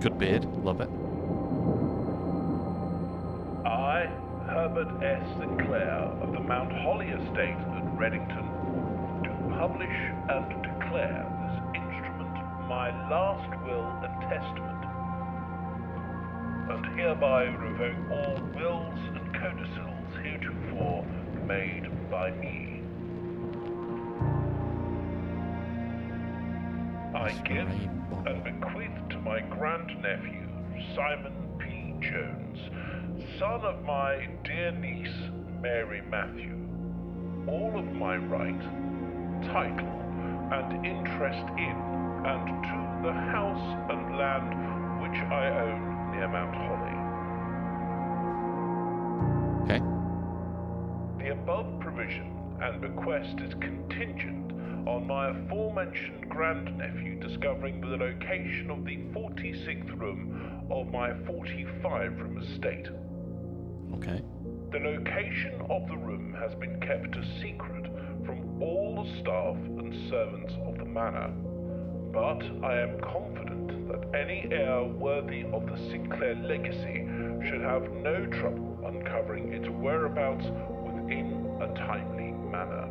Good beard. Love it. I, Herbert S. Sinclair of the Mount Holly Estate at Reddington, do publish and declare this instrument my last will and testament, and hereby revoke all wills and codicils heretofore made by me. I give and bequeath to my grandnephew, Simon P. Jones, son of my dear niece, Mary Matthew, all of my right, title, and interest in and to the house and land which I own near Mount Holly. Okay. The above provision and bequest is contingent on my aforementioned grandnephew discovering the location of the 46th room of my 45-room estate. Okay. The location of the room has been kept a secret from all the staff and servants of the manor, but I am confident that any heir worthy of the Sinclair legacy should have no trouble uncovering its whereabouts within a timely manner.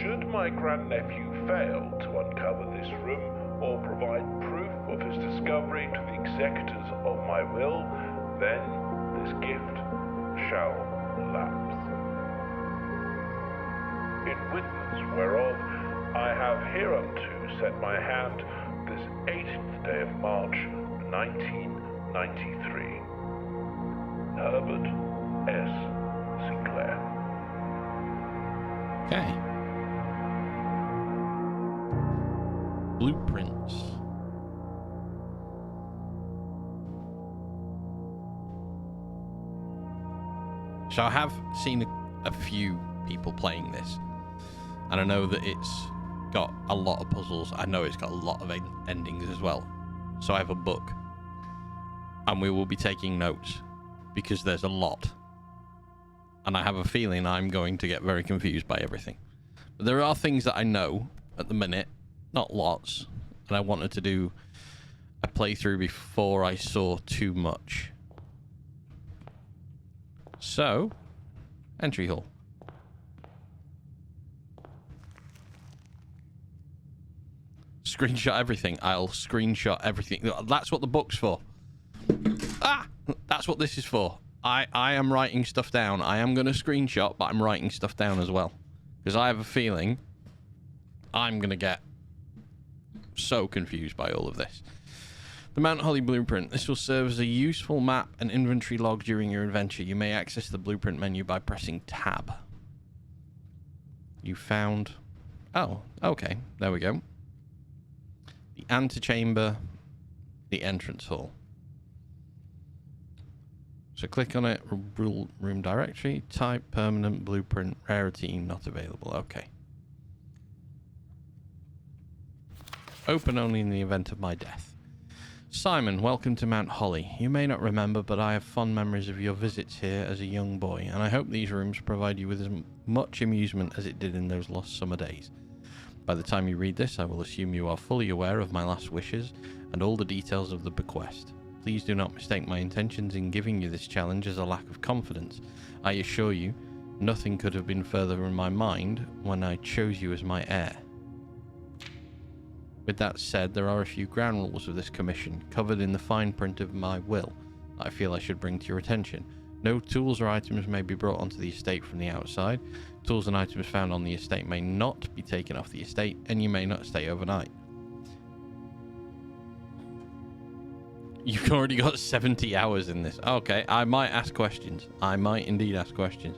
Should my grandnephew fail to uncover this room or provide proof of his discovery to the executors of my will, then this gift shall lapse. In witness whereof, I have hereunto set my hand this 18th day of March, 1993. Herbert S. Sinclair. Okay. Blueprints. So I have seen a few people playing this, and I know that it's got a lot of puzzles. I know it's got a lot of endings as well. So I have a book, and we will be taking notes because there's a lot, and I have a feeling I'm going to get very confused by everything. But there are things that I know at the minute, not lots, and I wanted to do a playthrough before I saw too much. So, entry hall. Screenshot everything. I'll screenshot everything. That's what the book's for. Ah! That's what this is for. I am writing stuff down. I am going to screenshot, but I'm writing stuff down as well. Because I have a feeling I'm going to get so confused by all of this. The Mount Holly Blueprint. This will serve as a useful map and inventory log during your adventure. You may access the blueprint menu by pressing tab. You found... Oh, okay. There we go. The antechamber, the entrance hall. So click on it, room directory, type, permanent, blueprint, rarity, not available. Okay. Open only in the event of my death. Simon, welcome to Mount Holly. You may not remember, but I have fond memories of your visits here as a young boy, and I hope these rooms provide you with as much amusement as it did in those lost summer days. By the time you read this, I will assume you are fully aware of my last wishes and all the details of the bequest. Please do not mistake my intentions in giving you this challenge as a lack of confidence. I assure you, nothing could have been further in my mind when I chose you as my heir. With that said, there are a few ground rules of this commission, covered in the fine print of my will, that I feel I should bring to your attention. No tools or items may be brought onto the estate from the outside. Tools and items found on the estate may not be taken off the estate, and you may not stay overnight. You've already got 70 hours in this. Okay, I might ask questions. I might indeed ask questions.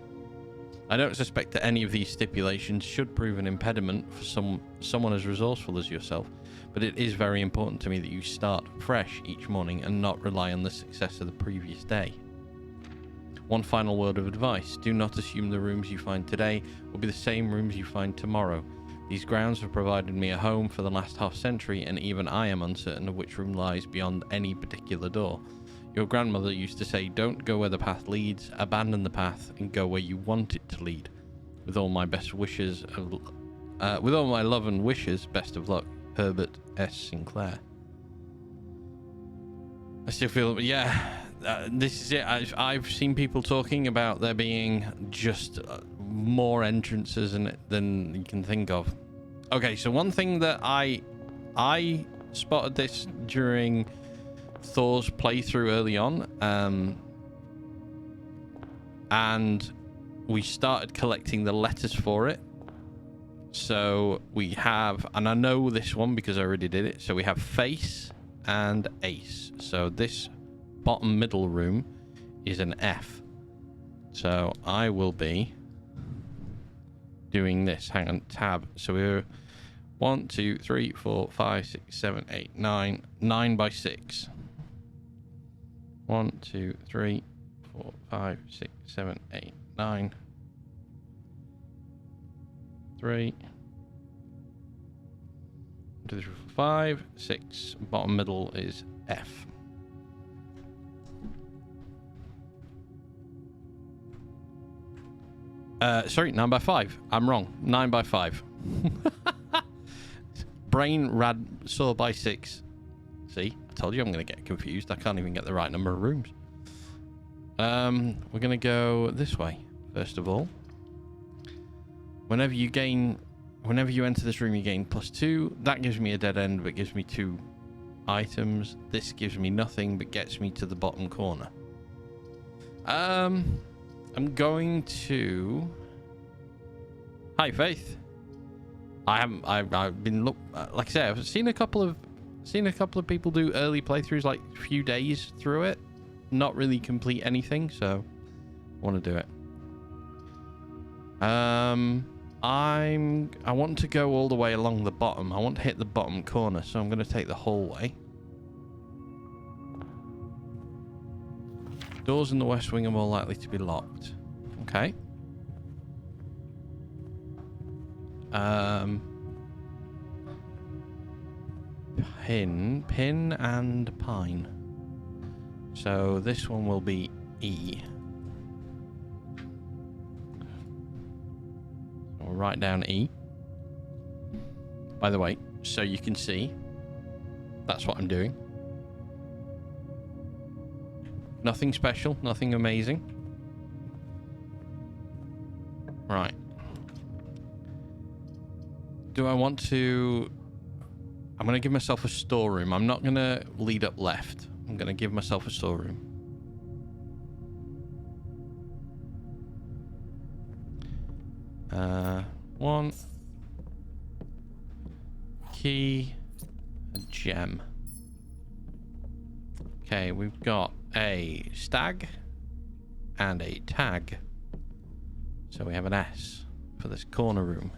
I don't suspect that any of these stipulations should prove an impediment for someone as resourceful as yourself, but it is very important to me that you start fresh each morning and not rely on the success of the previous day. One final word of advice. Do not assume the rooms you find today will be the same rooms you find tomorrow. These grounds have provided me a home for the last half century, and even I am uncertain of which room lies beyond any particular door. Your grandmother used to say, don't go where the path leads, abandon the path, and go where you want it to lead. With all my best wishes, with all my love and wishes, best of luck, Herbert S. Sinclair. I still feel, yeah, this is it. I've seen people talking about there being just more entrances in it than you can think of. Okay, so one thing that I spotted this during Thor's playthrough early on, and we started collecting the letters for it. So we have, and I know this one because I already did it, so we have Face and Ace. So this bottom middle room is an F. So I will be doing this. Hang on, tab. So we're 1, 2, 3, 4, 5, 6, 7, 8, 9. 9 by 6. 1, 2, 3, 4, 5, 6, 7, 8, 9. 3, 2, 3, 4, 5, 6. Bottom middle is F. Sorry, 9 by 5. I'm wrong. 9 by 5. Brain rad saw by 6. See, I told you I'm going to get confused. I can't even get the right number of rooms. We're going to go this way, first of all. Whenever you enter this room, you gain +2. That gives me a dead end, but gives me 2 items. This gives me nothing, but gets me to the bottom corner. I'm going to... Hi, Faith. I've been like I said, I've seen a couple of people do early playthroughs, like a few days through it, not really complete anything, so I want to do it. I want to go all the way along the bottom. I want to hit the bottom corner, so I'm going to take the hallway. Doors in the west wing are more likely to be locked. Okay. Pin and pine. So this one will be E. So we'll write down E. By the way, so you can see, that's what I'm doing. Nothing special, nothing amazing. Right. Do I want to... I'm going to give myself a storeroom. I'm not going to lead up left. I'm going to give myself a storeroom. One. Key. A gem. Okay, we've got a stag and a tag. So we have an S for this corner room.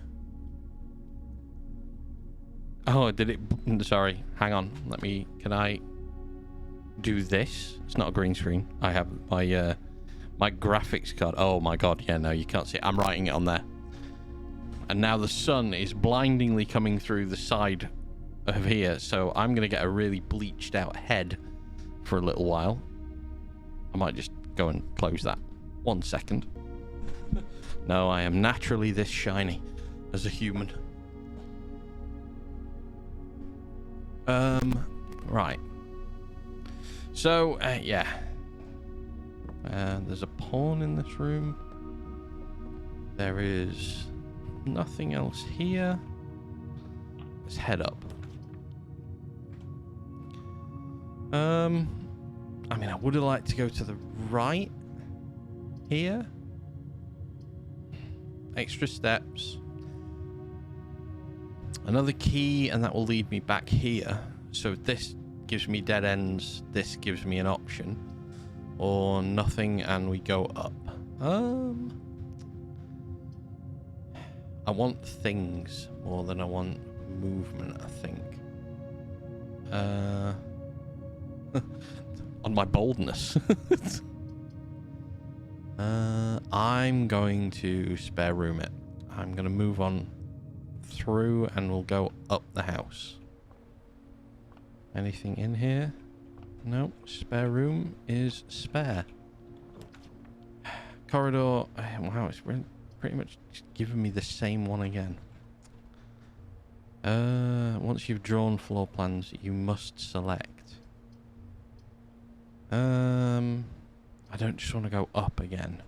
Oh, did it? Sorry, hang on. Can I do this? It's not a green screen. I have my graphics card. Oh my god, yeah, no, you can't see it. I'm writing it on there. And now the sun is blindingly coming through the side of here, so I'm gonna get a really bleached out head for a little while. I might just go and close that. 1 second. No, I am naturally this shiny as a human. Right. So, yeah. There's a pawn in this room. There is nothing else here. Let's head up. I mean, I would have liked to go to the right here. Extra steps. Another key, and that will lead me back here. So this gives me dead ends. This gives me an option. Or nothing, and we go up. I want things more than I want movement, I think. On my boldness. I'm going to spare room it. I'm going to move on through and we'll go up the house. Anything in here? No, spare room is spare. Corridor. Wow, it's pretty much just giving me the same one again. Once you've drawn floor plans, you must select. I don't just want to go up again.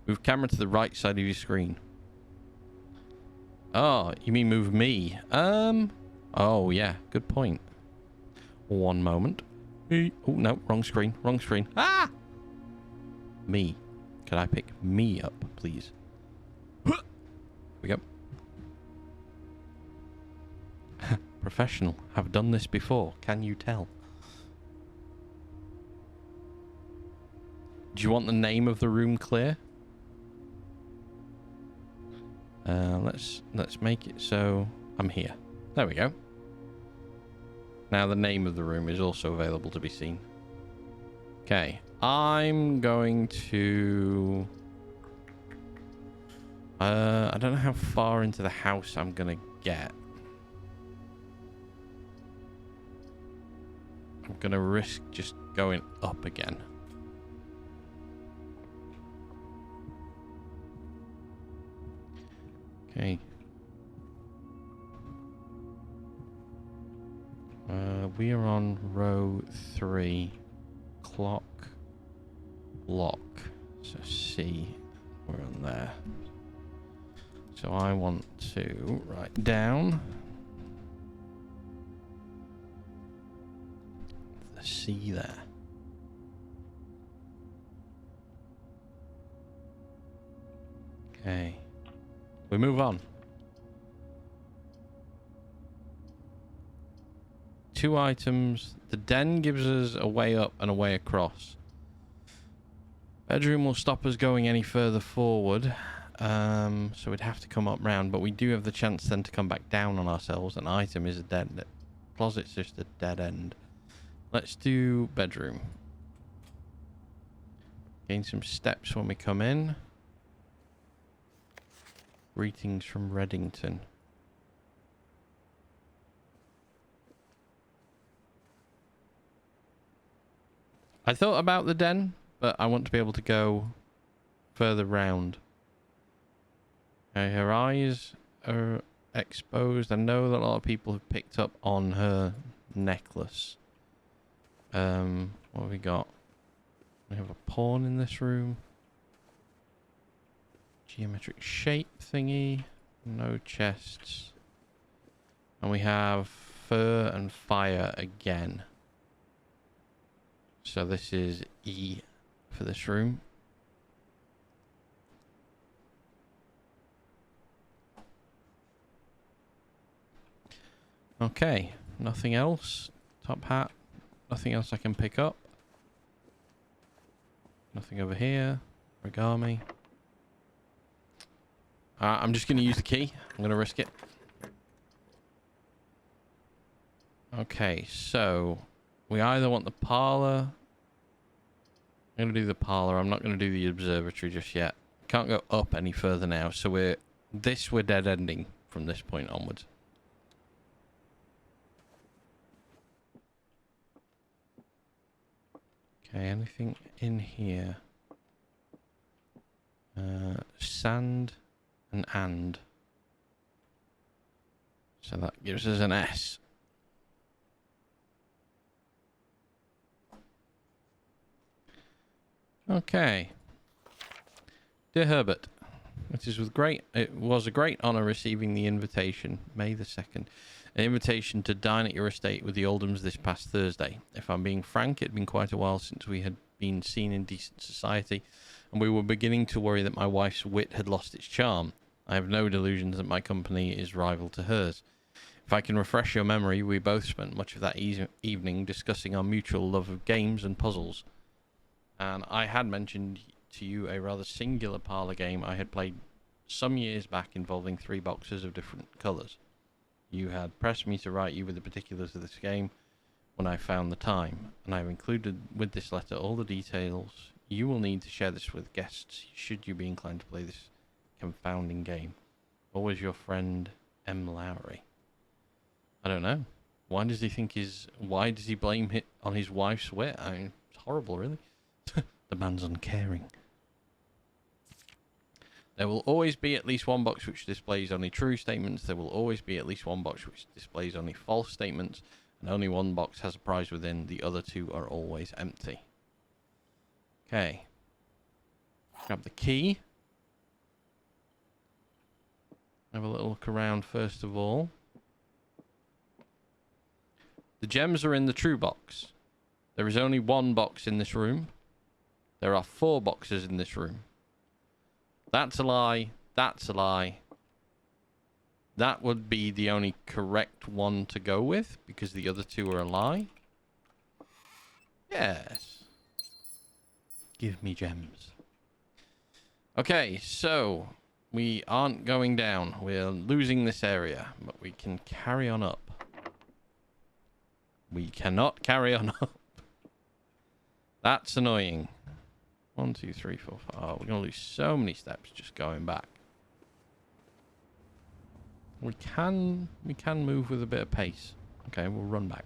Move camera to the right side of your screen. Oh, you mean move me? Oh yeah, good point. One moment. Oh no, wrong screen, wrong screen. Ah! Me. Could I pick me up, please? Here we go. Professional. Have done this before. Can you tell? Do you want the name of the room clear? Let's make it so I'm here. There we go. Now the name of the room is also available to be seen. Okay, I'm going to... I don't know how far into the house I'm gonna get. I'm gonna risk just going up again. Okay. We are on row 3. Clock. Lock. So C. We're on there. So I want to write down the C there. Okay. We move on. 2 items. The den gives us a way up and a way across. Bedroom will stop us going any further forward. So we'd have to come up round, but we do have the chance then to come back down on ourselves. An item is a dead end. Closet's just a dead end. Let's do bedroom. Gain some steps when we come in. Greetings from Reddington. I thought about the den, but I want to be able to go further round. Okay, her eyes are exposed. I know that a lot of people have picked up on her necklace. What have we got? We have a pawn in this room. Geometric shape thingy. No chests. And we have fur and fire again. So this is E for this room. Okay, nothing else. Top hat. Nothing else I can pick up. Nothing over here. Origami. I'm just going to use the key. I'm going to risk it. Okay, so we either want the parlor. I'm going to do the parlor. I'm not going to do the observatory just yet. Can't go up any further now. So we're dead ending from this point onwards. Okay, anything in here? Sand and. So that gives us an S. Okay. Dear Herbert, it was a great honour receiving the invitation, May the 2nd. An invitation to dine at your estate with the Oldhams this past Thursday. If I'm being frank, it had been quite a while since we had been seen in decent society, and we were beginning to worry that my wife's wit had lost its charm. I have no delusions that my company is rival to hers. If I can refresh your memory, we both spent much of that evening discussing our mutual love of games and puzzles. And I had mentioned to you a rather singular parlour game I had played some years back involving 3 boxes of different colours. You had pressed me to write you with the particulars of this game when I found the time, and I have included with this letter all the details you will need to share this with guests should you be inclined to play this confounding game. Always your friend, M. Lowry. I don't know. Why does he blame it on his wife's wit? I mean, it's horrible, really. The man's uncaring. There will always be at least one box which displays only true statements. There will always be at least one box which displays only false statements. And only one box has a prize within. The other two are always empty. Okay. Grab the key. Have a little look around first of all. The gems are in the true box. There is only one box in this room. There are 4 boxes in this room. That's a lie. That's a lie. That would be the only correct one to go with, because the other 2 are a lie. Yes. Give me gems. Okay, so we aren't going down. We're losing this area, but we can carry on up. We cannot carry on up. That's annoying. 1, 2, 3, 4, 5. Oh, we're going to lose so many steps just going back. We can move with a bit of pace. Okay, we'll run back.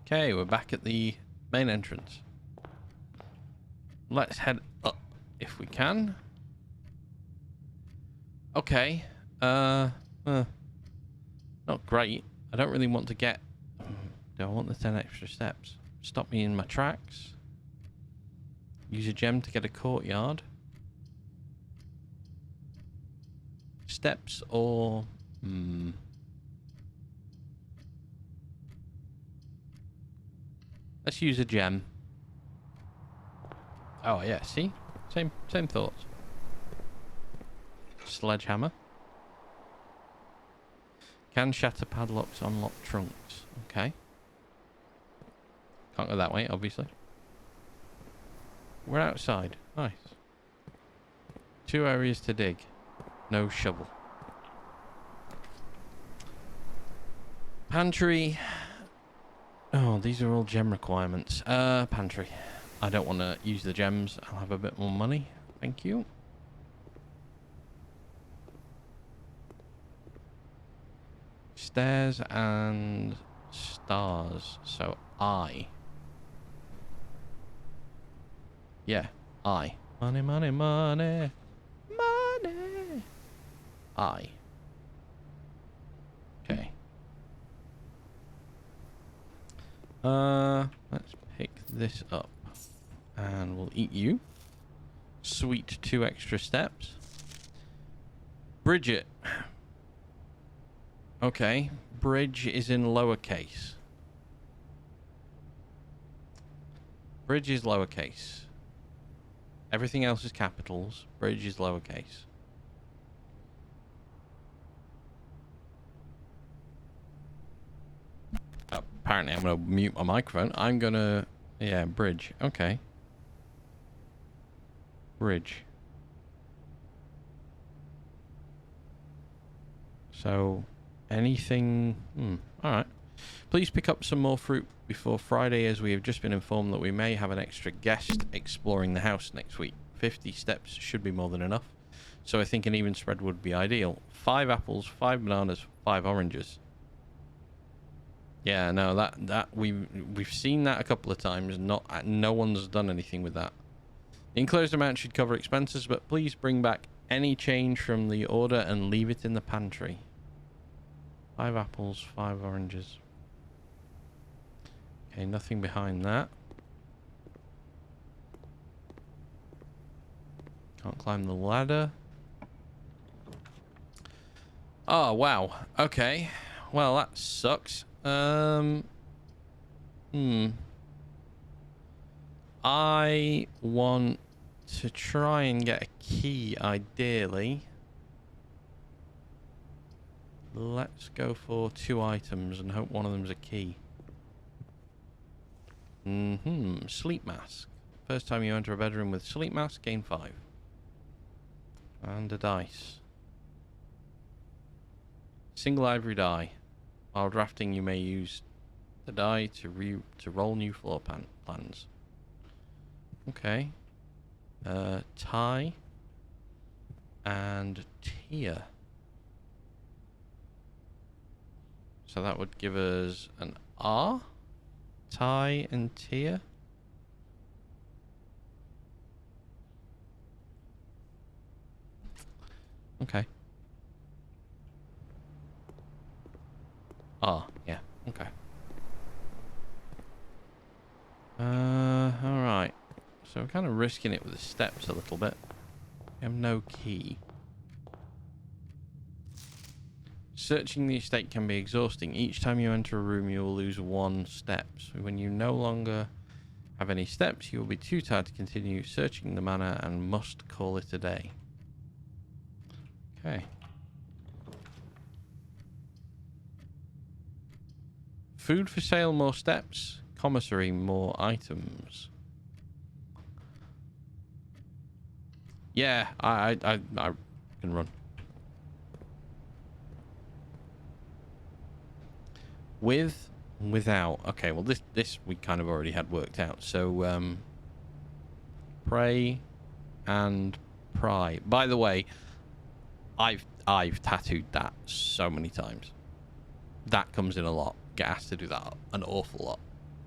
Okay, we're back at the main entrance. Let's head up if we can. Okay. Not great. I don't really want to get... Do I want the 10 extra steps? Stop me in my tracks. Use a gem to get a courtyard. Steps or... Let's use a gem. Oh yeah, see? Same thoughts. Sledgehammer. Can shatter padlocks, unlock trunks. Okay. Can't go that way, obviously. We're outside. Nice. 2 areas to dig. No shovel. Pantry. Oh, these are all gem requirements. Pantry. I don't want to use the gems. I'll have a bit more money. Thank you. Stairs and stars. So I. Yeah, I. Money, money, money. Money. I. Okay. Let's pick this up. And we'll eat you. Sweet 2 extra steps. Bridget. Okay. Bridge is in lowercase. Bridge is lowercase. Everything else is capitals. Bridge is lowercase. Apparently I'm going to mute my microphone. I'm going to... Yeah, bridge. Okay. Bridge. So, anything... Alright. Please pick up some more fruit before Friday, as we have just been informed that we may have an extra guest exploring the house next week. 50 steps should be more than enough. So I think an even spread would be ideal. 5 apples, 5 bananas, 5 oranges. Yeah, no, that we've seen that a couple of times. No one's done anything with that. The enclosed amount should cover expenses, but please bring back any change from the order and leave it in the pantry. 5 apples, 5 oranges. Okay, nothing behind that. Can't climb the ladder. Oh, wow. Okay. Well, that sucks. I want to try and get a key, ideally. Let's go for 2 items and hope one of them's a key. Sleep mask. First time you enter a bedroom with sleep mask, gain 5. And a dice. Single ivory die. While drafting, you may use the die to roll new floor plans. Okay. Tie and tier. So that would give us an R. Tie and tier. Okay. Oh, yeah. Okay. Alright. So we're kind of risking it with the steps a little bit. We have no key. Searching the estate can be exhausting. Each time you enter a room, you will lose 1 step. So when you no longer have any steps, you will be too tired to continue searching the manor and must call it a day. Okay. Food for sale, more steps. Commissary, more items. Yeah, I can run. With, without. Okay, well this we kind of already had worked out. So pray and pry. By the way, I've tattooed that so many times. That comes in a lot. Get asked to do that an awful lot,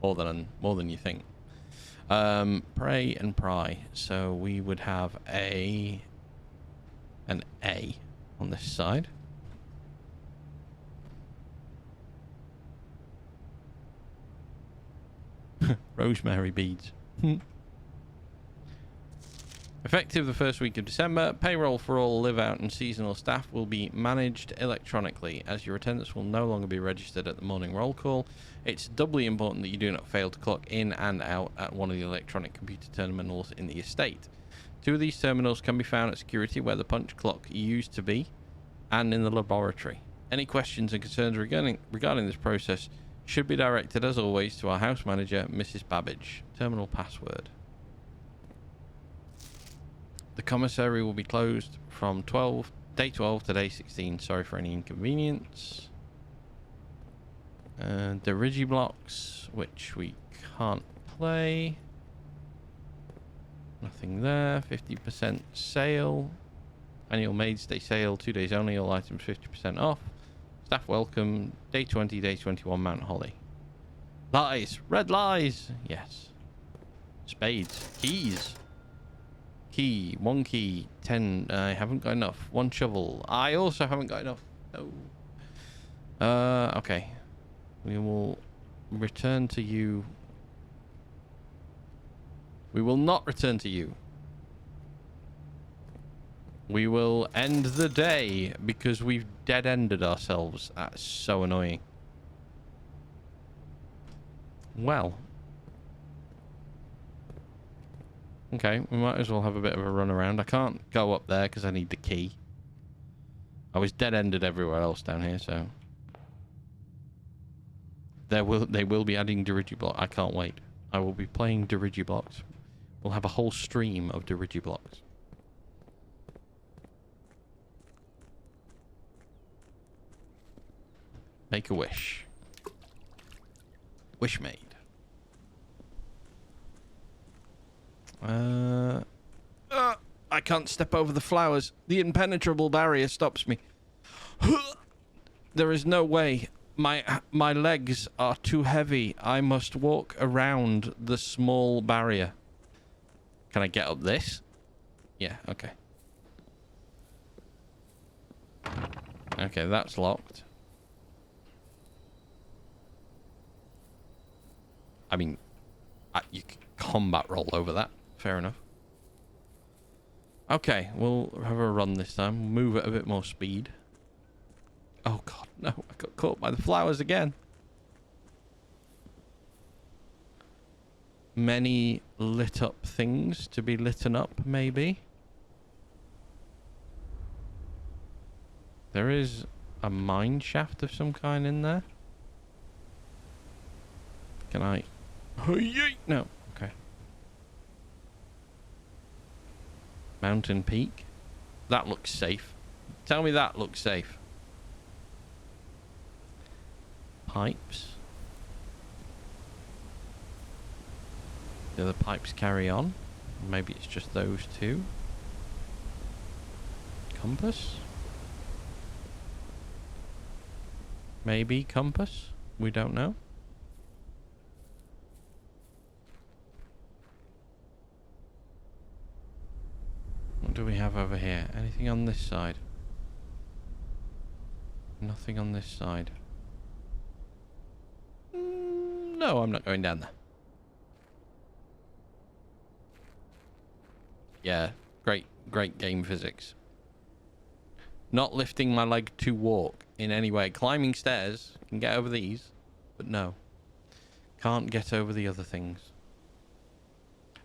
more than you think. Pray and pry. So we would have an A on this side. Rosemary beads. Effective the first week of December, payroll for all live-out and seasonal staff will be managed electronically, as your attendance will no longer be registered at the morning roll call. It's doubly important that you do not fail to clock in and out at one of the electronic computer terminals in the estate. 2 of these terminals can be found at security, where the punch clock used to be, and in the laboratory. Any questions and concerns regarding this process should be directed, as always, to our house manager, Mrs. Babbage. Terminal password. The commissary will be closed from day 12 to day 16. Sorry for any inconvenience. The Digiblocks, which we can't play. Nothing there. 50% sale. Annual Maid's Day sale, 2 days only. All items 50% off. Staff welcome. Day 20, day 21, Mount Holly. Lies. Red lies. Yes. Spades. Keys. Key. 1 key. 10. I haven't got enough. 1 shovel. I also haven't got enough. No. Okay. We will return to you. We will not return to you. We will end the day because we've dead-ended ourselves. That's so annoying. Well. Okay, we might as well have a bit of a run around. I can't go up there because I need the key. I was dead-ended everywhere else down here, so... They will be adding Digiblocks. I can't wait. I will be playing Digiblocks. We'll have a whole stream of Digiblocks. Make a wish. Wish made. I can't step over the flowers. The impenetrable barrier stops me. There is no way. My legs are too heavy. I must walk around the small barrier. Can I get up this? Yeah, okay. Okay, that's locked. I mean, you can combat roll over that. Fair enough. Okay, we'll have a run this time. Move at a bit more speed. Oh god, no. I got caught by the flowers again. Many lit up things to be litten up, maybe. There is a mine shaft of some kind in there. Can I... No. Okay. Mountain peak. That looks safe. Tell me that looks safe. Pipes. Do the pipes carry on? Maybe it's just those two. Compass? Maybe compass? We don't know. What do we have over here? Anything on this side? Nothing on this side. No, I'm not going down there. Yeah, great game physics. Not lifting my leg to walk in any way. Climbing stairs, can get over these, but no. Can't get over the other things.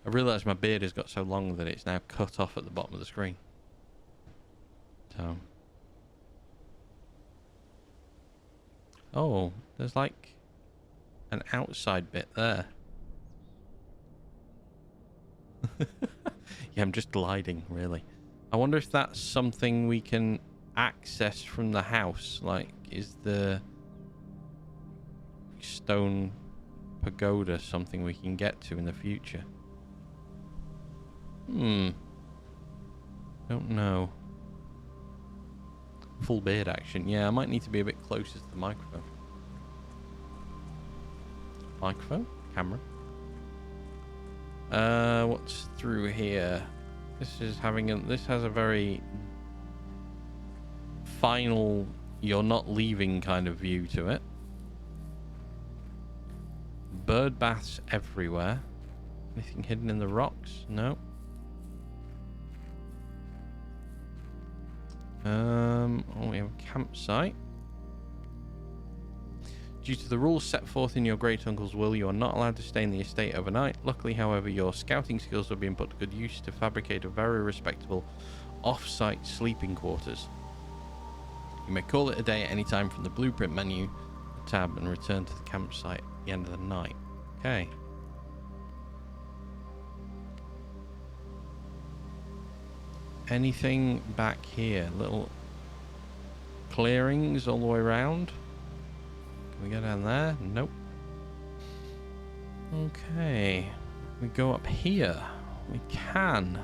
I realise my beard has got so long that it's now cut off at the bottom of the screen. So. Oh, there's like an outside bit there. Yeah, I'm just gliding, really. I wonder if that's something we can access from the house. Like, is the stone pagoda something we can get to in the future? Don't know. Full beard action. Yeah, I might need to be a bit closer to the microphone. Microphone? Camera? What's through here? This is this has a very final, you're not leaving kind of view to it. Bird baths everywhere. Anything hidden in the rocks? No. Oh, we have a campsite. Due to the rules set forth in your great uncle's will, you are not allowed to stay in the estate overnight. Luckily, however, your scouting skills are being put to good use to fabricate a very respectable off-site sleeping quarters. You may call it a day at any time from the blueprint menu tab and return to the campsite at the end of the night. Okay. Anything back here? Little clearings all the way around. Can we go down there? Nope. Okay. We go up here. We can.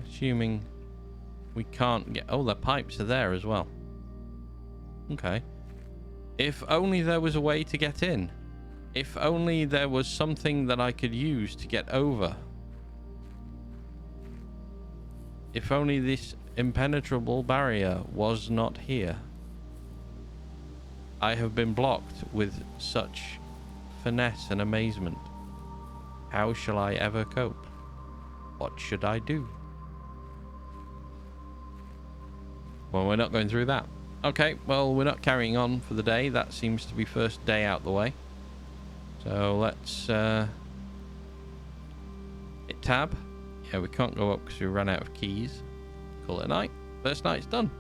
Assuming we can't get... Oh, the pipes are there as well. Okay. If only there was a way to get in. If only there was something that I could use to get over. If only this impenetrable barrier was not here. I have been blocked with such finesse and amazement. How shall I ever cope? What should I do? Well, we're not going through that. Okay, well, we're not carrying on for the day. That seems to be first day out the way. So let's hit tab. Yeah, we can't go up because we ran out of keys. Call it a night. First night's done.